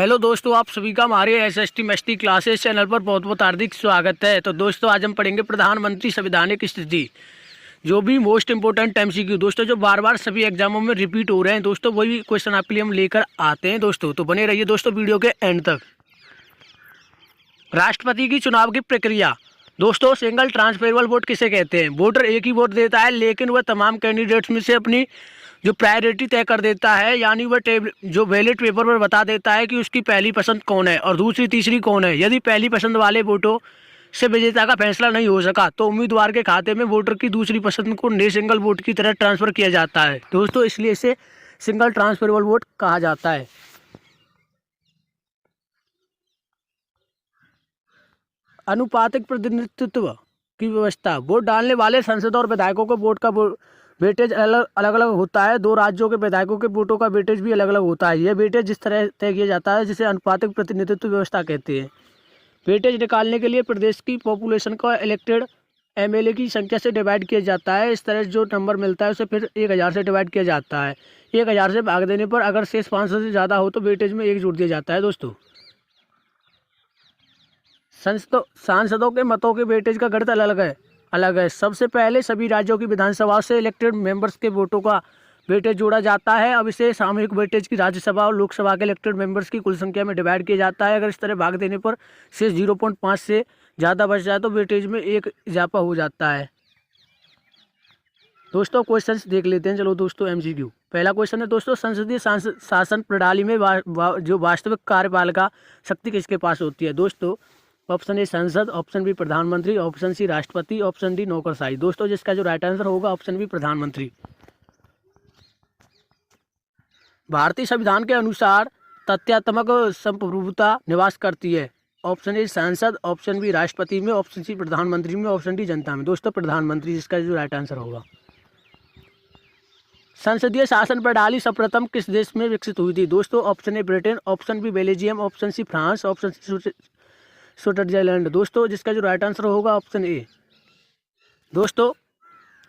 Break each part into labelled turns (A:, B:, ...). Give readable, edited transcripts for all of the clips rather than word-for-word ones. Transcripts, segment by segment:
A: Hello दोस्तों, आप सभी का हमारे एसएसटी मस्ती क्लासेस चैनल पर बहुत बहुत हार्दिक स्वागत है। तो दोस्तों, आज हम पढ़ेंगे प्रधानमंत्री संवैधानिक स्थिति, जो भी मोस्ट इंपोर्टेंट एमसीक्यू दोस्तों, जो बार बार सभी एग्जामों में रिपीट हो रहे हैं दोस्तों, वही क्वेश्चन आपके लिए हम लेकर आते हैं दोस्तों। तो बने रहिए दोस्तों वीडियो के एंड तक। राष्ट्रपति की चुनाव की प्रक्रिया दोस्तों, सिंगल ट्रांसफरेबल वोट किसे कहते हैं? वोटर एक ही वोट देता है, लेकिन वह तमाम कैंडिडेट्स में से अपनी जो प्रायोरिटी तय कर देता है, यानी वह जो बैलेट पेपर पर बता देता है कि उसकी पहली पसंद कौन है और दूसरी तीसरी कौन है। यदि पहली पसंद वाले वोटों से विजेता का फैसला नहीं हो सका तो उम्मीदवार के खाते में वोटर की दूसरी पसंद को नए सिंगल वोट की तरह ट्रांसफर किया जाता है दोस्तों, इसलिए इसे सिंगल ट्रांसफरेबल वोट कहा जाता है। अनुपातिक प्रतिनिधित्व की व्यवस्था, वोट डालने वाले सांसद और विधायकों को वोट का वेटेज अलग अलग होता है। दो राज्यों के विधायकों के वोटों का वेटेज भी अलग अलग होता है। यह वेटेज जिस तरह तय किया जाता है जिसे अनुपातिक प्रतिनिधित्व व्यवस्था कहते हैं। वेटेज निकालने के लिए प्रदेश की पॉपुलेशन को इलेक्टेड एमएलए की संख्या से डिवाइड किया जाता है। इस तरह जो नंबर मिलता है उसे फिर 1000 से डिवाइड किया जाता है। 1000 से भाग देने पर अगर शेष 500 से ज़्यादा हो तो वेटेज में 1 जोड़ दिया जाता है दोस्तों। सांसदों के मतों के वेटेज का गणित अलग है। सबसे पहले सभी राज्यों की विधानसभा से इलेक्टेड मेंबर्स के वोटों का वेटेज जोड़ा जाता है। अब इसे सामूहिक वेटेज की राज्यसभा और लोकसभा के इलेक्टेड मेंबर्स की कुल संख्या में डिवाइड किया जाता है। अगर इस तरह भाग देने पर शेष 0.5 से ज़्यादा बच जाए तो वेटेज में एक इजाफा हो जाता है दोस्तों। क्वेश्चंस देख लेते हैं। चलो दोस्तों, एमसीक्यू पहला क्वेश्चन है दोस्तों, संसदीय शासन प्रणाली में जो वास्तविक कार्यपालिका शक्ति किसके पास होती है? दोस्तों, ऑप्शन ए संसद, ऑप्शन बी प्रधानमंत्री, ऑप्शन सी राष्ट्रपति, ऑप्शन डी नौकरशाही। दोस्तों, जिसका जो राइट आंसर होगा ऑप्शन बी प्रधानमंत्री। भारतीय संविधान के अनुसार तथ्यात्मक संप्रभुता निवास करती है। ऑप्शन ए संसद, ऑप्शन बी राष्ट्रपति में, ऑप्शन सी प्रधानमंत्री में, ऑप्शन डी जनता में। दोस्तों, प्रधानमंत्री जिसका जो राइट आंसर होगा। संसदीय शासन प्रणाली सर्वप्रथम किस देश में विकसित हुई थी? दोस्तों, option A Britain, option B Belgium, option C France, option C Switzerland. दोस्तों, जिसका जो राइट आंसर होगा ऑप्शन ए। दोस्तों,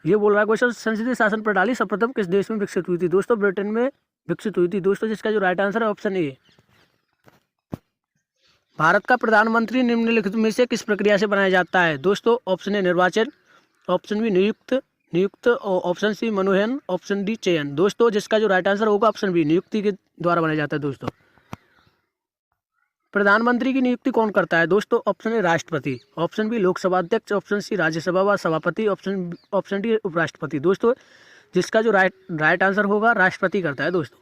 A: ये बोल रहा है क्वेश्चन, संसदीय शासन प्रणाली सर्वप्रथम किस देश में विकसित हुई थी? दोस्तों, ब्रिटेन में विकसित हुई थी। दोस्तों, जिसका जो राइट आंसर है ऑप्शन ए। भारत का प्रधानमंत्री निम्नलिखित में से किस प्रक्रिया से बनाया जाता है? दोस्तों, ऑप्शन ए निर्वाचन, ऑप्शन बी नियुक्त, ऑप्शन सी मनोनयन, ऑप्शन डी चयन। दोस्तों, जिसका जो राइट आंसर होगा ऑप्शन बी, नियुक्ति के द्वारा बनाया जाता है। दोस्तों, प्रधानमंत्री की नियुक्ति कौन करता है? दोस्तों, ऑप्शन ए राष्ट्रपति, ऑप्शन बी लोकसभा अध्यक्ष, ऑप्शन सी राज्यसभा व सभापति, ऑप्शन डी उपराष्ट्रपति। दोस्तों, जिसका जो राइट आंसर होगा राष्ट्रपति करता है। दोस्तों,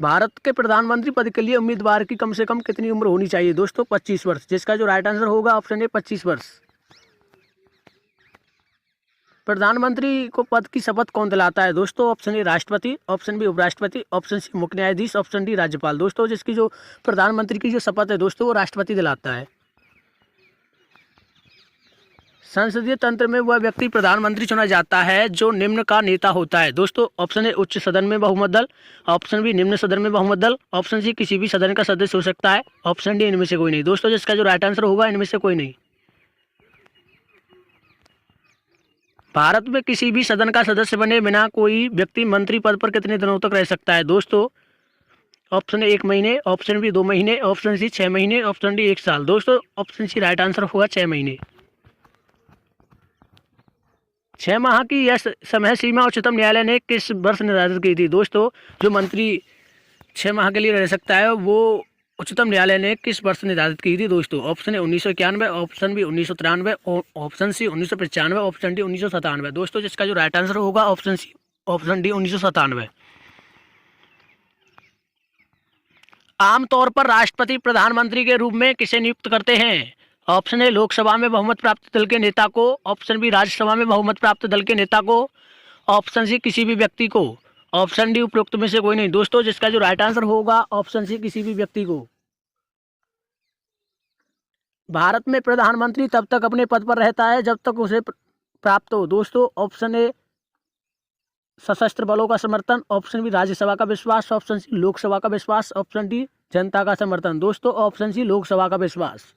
A: भारत के प्रधानमंत्री पद के लिए उम्मीदवार की कम से कम कितनी उम्र होनी चाहिए? दोस्तों, 25 वर्ष। जिसका जो राइट आंसर होगा ऑप्शन ए 25 वर्ष। प्रधानमंत्री को पद की शपथ कौन दिलाता है? दोस्तों, ऑप्शन ए राष्ट्रपति, ऑप्शन बी उपराष्ट्रपति, ऑप्शन सी मुख्य न्यायाधीश, ऑप्शन डी राज्यपाल। दोस्तों, जिसकी जो प्रधानमंत्री की जो शपथ है दोस्तों वो राष्ट्रपति दिलाता है। संसदीय तंत्र में वह व्यक्ति प्रधानमंत्री चुना जाता है जो निम्न का नेता होता है। दोस्तों, ऑप्शन ए उच्च सदन में बहुमत दल, ऑप्शन बी निम्न सदन में बहुमत दल, ऑप्शन सी किसी भी सदन का सदस्य हो सकता है, ऑप्शन डी इनमें से कोई नहीं। दोस्तों, जिसका जो राइट आंसर होगा इनमें से कोई नहीं। भारत में किसी भी सदन का सदस्य बने बिना कोई व्यक्ति मंत्री पद पर कितने दिनों तक रह सकता है? दोस्तों, ऑप्शन ए 1 महीने, ऑप्शन बी 2 महीने, ऑप्शन सी 6 महीने, ऑप्शन डी 1 साल। दोस्तों, ऑप्शन सी राइट आंसर होगा 6 महीने। 6 माह की यह समय सीमा उच्चतम न्यायालय ने किस वर्ष निर्धारित की थी? दोस्तों, जो मंत्री 6 माह के लिए रह सकता है वो उच्चतम न्यायालय ने किस वर्ष निर्धारित की थी? दोस्तों, option A 1991, option B 1993, option C 1995, option D 1997। दोस्तों, जिसका जो राइट आंसर होगा ऑप्शन सी, ऑप्शन डी 1997। आमतौर पर राष्ट्रपति प्रधानमंत्री के रूप में किसे नियुक्त करते हैं? ऑप्शन ए लोकसभा में बहुमत प्राप्त दल के नेता को, ऑप्शन बी राज्यसभा में बहुमत प्राप्त दल के नेता को, ऑप्शन सी किसी भी व्यक्ति को, ऑप्शन डी उपरोक्त में से कोई नहीं। दोस्तों, जिसका जो राइट आंसर होगा ऑप्शन सी किसी भी व्यक्ति को। भारत में प्रधानमंत्री तब तक अपने पद पर रहता है जब तक उसे प्राप्त हो। दोस्तों, ऑप्शन ए सशस्त्र बलों का समर्थन, ऑप्शन बी राज्यसभा का विश्वास, ऑप्शन सी लोकसभा का विश्वास, ऑप्शन डी जनता का समर्थन। दोस्तों, ऑप्शन सी लोकसभा का विश्वास।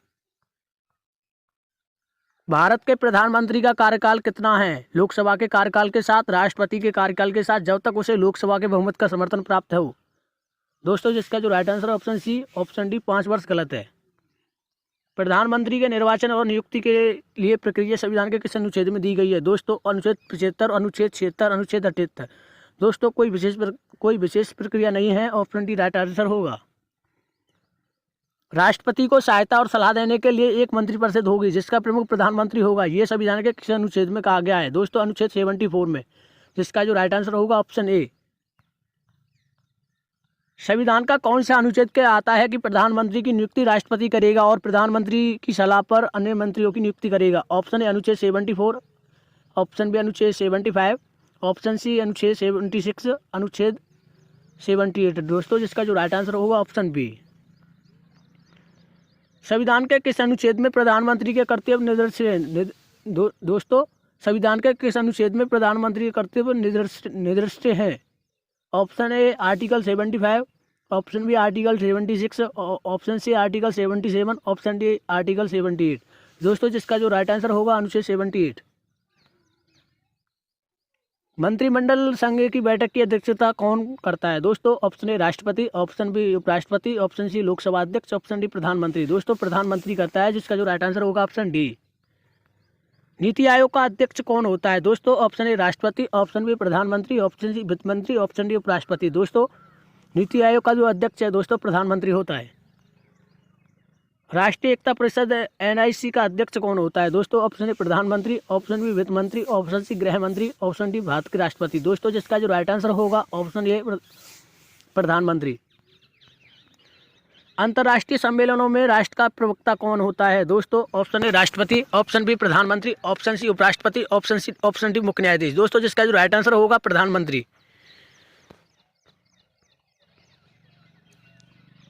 A: भारत के प्रधानमंत्री का कार्यकाल कितना है? लोकसभा के कार्यकाल के साथ, राष्ट्रपति के कार्यकाल के साथ, जब तक उसे लोकसभा के बहुमत का समर्थन प्राप्त हो। दोस्तों जिसका जो right answer option C, option D 5 वर्ष गलत है। प्रधानमंत्री के निर्वाचन और नियुक्ति के लिए प्रक्रिया संविधान के किस अनुच्छेद में दी गई है? दोस्तों अनुच्छेद 75, अनुच्छेद 76, अनुच्छेद 78। दोस्तों कोई विशेष प्रक्रिया नहीं है, ऑप्शन डी राइट आंसर होगा। राष्ट्रपति को सहायता और सलाह देने के लिए एक मंत्रिपरिषद होगी जिसका प्रमुख प्रधानमंत्री होगा, ये संविधान के किस अनुच्छेद में कहा गया है? दोस्तों अनुच्छेद 74 में, जिसका जो राइट आंसर होगा ऑप्शन ए। संविधान का कौन सा अनुच्छेद के आता है कि प्रधानमंत्री की नियुक्ति राष्ट्रपति करेगा और प्रधानमंत्री की सलाह पर अन्य मंत्रियों की नियुक्ति करेगा? ऑप्शन ए अनुच्छेद 74, ऑप्शन बी अनुच्छेद 75, ऑप्शन सी अनुच्छेद 76, अनुच्छेद 78। दोस्तों जिसका जो राइट आंसर होगा ऑप्शन बी। संविधान के किस अनुच्छेद में प्रधानमंत्री के कर्तव्य निर्दिष्ट? दोस्तों संविधान के किस अनुच्छेद में प्रधानमंत्री के कर्तव्य निर्दिष्ट हैं? Option A article 75, option B article 76, option C article 77, option D article 78। दोस्तों जिसका जो राइट आंसर होगा अनुच्छेद 78। मंत्रिमंडल संघ की बैठक की अध्यक्षता कौन करता है? दोस्तों ऑप्शन ए राष्ट्रपति, ऑप्शन बी उपराष्ट्रपति, ऑप्शन सी लोकसभा अध्यक्ष, ऑप्शन डी प्रधानमंत्री। दोस्तों प्रधानमंत्री करता है, जिसका जो राइट आंसर होगा ऑप्शन डी। नीति आयोग का अध्यक्ष कौन होता है? दोस्तों ऑप्शन ए राष्ट्रपति, ऑप्शन बी प्रधानमंत्री, ऑप्शन सी वित्त मंत्री, ऑप्शन डी उपराष्ट्रपति। दोस्तों नीति आयोग का जो अध्यक्ष है दोस्तों प्रधानमंत्री होता है। राष्ट्रीय एकता परिषद NIC का अध्यक्ष कौन होता है? दोस्तों ऑप्शन ए प्रधानमंत्री, ऑप्शन बी वित्त मंत्री, ऑप्शन सी गृह मंत्री, ऑप्शन डी भारत के राष्ट्रपति। दोस्तों जिसका जो राइट आंसर होगा ऑप्शन ए प्रधानमंत्री। अंतर्राष्ट्रीय सम्मेलनों में राष्ट्र का प्रवक्ता कौन होता है? दोस्तों ऑप्शन ए राष्ट्रपति, ऑप्शन बी प्रधानमंत्री, ऑप्शन सी उपराष्ट्रपति, ऑप्शन डी मुख्य न्यायाधीश। दोस्तों जिसका जो राइट आंसर होगा प्रधानमंत्री।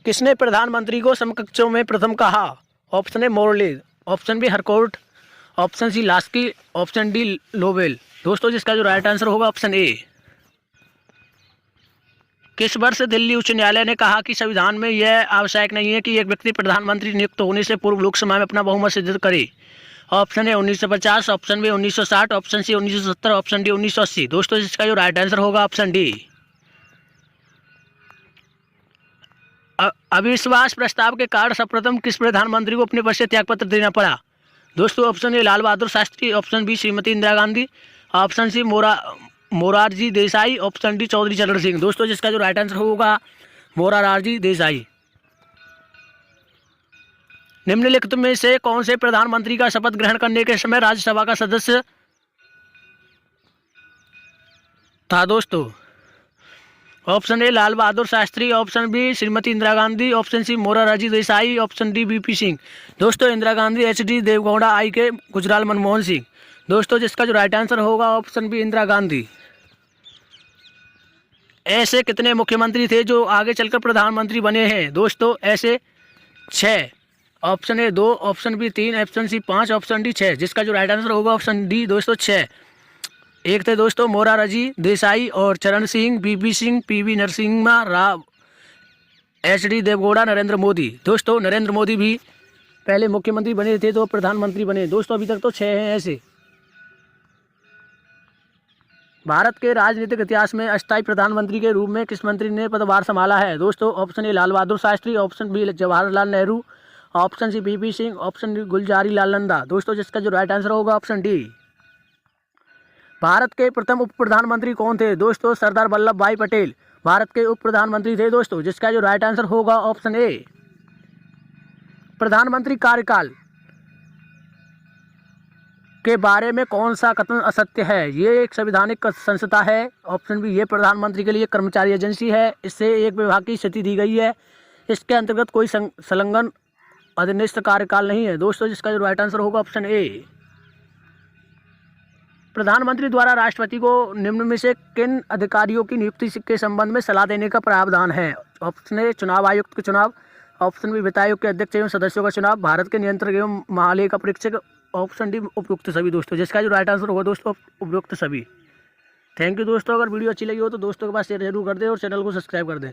A: किसने प्रधानमंत्री को समकक्षों में प्रथम कहा? Option A Morley, option B Harcourt, option C Laski, option D Lowell. दोस्तों जिसका जो राइट आंसर होगा ऑप्शन ए। किस वर्ष दिल्ली उच्च न्यायालय ने कहा कि संविधान में यह आवश्यक नहीं है कि एक व्यक्ति प्रधानमंत्री नियुक्त होने से पूर्व लोकसभा में अपना बहुमत सिद्ध करे? Option A 1950, option B 1960, option C 1970, option D 1980। दोस्तों जिसका जो राइट आंसर होगा ऑप्शन डी। अविश्वास प्रस्ताव के कारण सर्वप्रथम किस प्रधानमंत्री को अपने पद से त्यागपत्र देना पड़ा? दोस्तों option A Lal Bahadur Shastri, option B Shrimati Indira Gandhi, option C Morarji Desai, option D Chaudhary Charan Singh. दोस्तों जिसका जो राइट आंसर होगा मोरारजी देसाई। निम्नलिखित में से कौन से प्रधानमंत्री का शपथ ग्रहण करने के समय राज्यसभा का सदस्य था? दोस्तों option A Lal Bahadur Shastri, option B Shrimati Indira Gandhi, option C Morarji Desai, option D VP Singh. दोस्तों इंदिरा गांधी, HD देवगौड़ा, IK गुजराल, मनमोहन सिंह। दोस्तों जिसका जो राइट आंसर होगा ऑप्शन बी इंदिरा गांधी। ऐसे कितने मुख्यमंत्री थे जो आगे चलकर प्रधानमंत्री बने हैं? दोस्तों ऐसे 6, option A 2, option B 3, option C 5, option D 6। जिसका जो राइट आंसर होगा ऑप्शन डी दोस्तों 6। एक थे दोस्तों मोरारजी देसाई और चरण Singh, VP Singh, PV Narasimha Rao, HD Deve Gowda, Narendra Modi. दोस्तों नरेंद्र मोदी भी पहले मुख्यमंत्री बने थे तो प्रधानमंत्री बने। दोस्तों अभी तक तो 6 हैं ऐसे। भारत के राजनीतिक इतिहास में अस्थायी प्रधानमंत्री के रूप में किस मंत्री ने पदभार संभाला है? दोस्तों option A Lal Bahadur Shastri, option B Jawaharlal Nehru, option C VP Singh, option D Gulzari Lal Nanda. दोस्तों जिसका जो राइट आंसर होगा ऑप्शन डी। भारत के प्रथम उप प्रधानमंत्री कौन थे? दोस्तों सरदार वल्लभ भाई पटेल भारत के उप प्रधानमंत्री थे। दोस्तों जिसका जो राइट आंसर होगा ऑप्शन ए। प्रधानमंत्री कार्यकाल के बारे में कौन सा कथन असत्य है? ये एक संवैधानिक संस्था है। ऑप्शन बी ये प्रधानमंत्री के लिए कर्मचारी एजेंसी है। इससे एक विभाग की स्थिति दी गई है। इसके अंतर्गत कोई संलग्न अधीनस्थ कार्यकाल नहीं है। दोस्तों जिसका जो राइट आंसर होगा ऑप्शन ए। प्रधानमंत्री द्वारा राष्ट्रपति को निम्न में से किन अधिकारियों की नियुक्ति के संबंध में सलाह देने का प्रावधान है? ऑप्शन ए चुनाव आयुक्त के चुनाव, ऑप्शन बी वित्त आयोग के अध्यक्ष एवं सदस्यों का चुनाव, भारत के नियंत्रक एवं महालेखा परीक्षक, ऑप्शन डी उपयुक्त सभी। दोस्तों जिसका जो राइट आंसर होगा दोस्तों उपयुक्त सभी। थैंक यू दोस्तों। अगर वीडियो अच्छी लगी हो तो दोस्तों के पास शेयर जरूर कर दें और चैनल को सब्सक्राइब कर दें।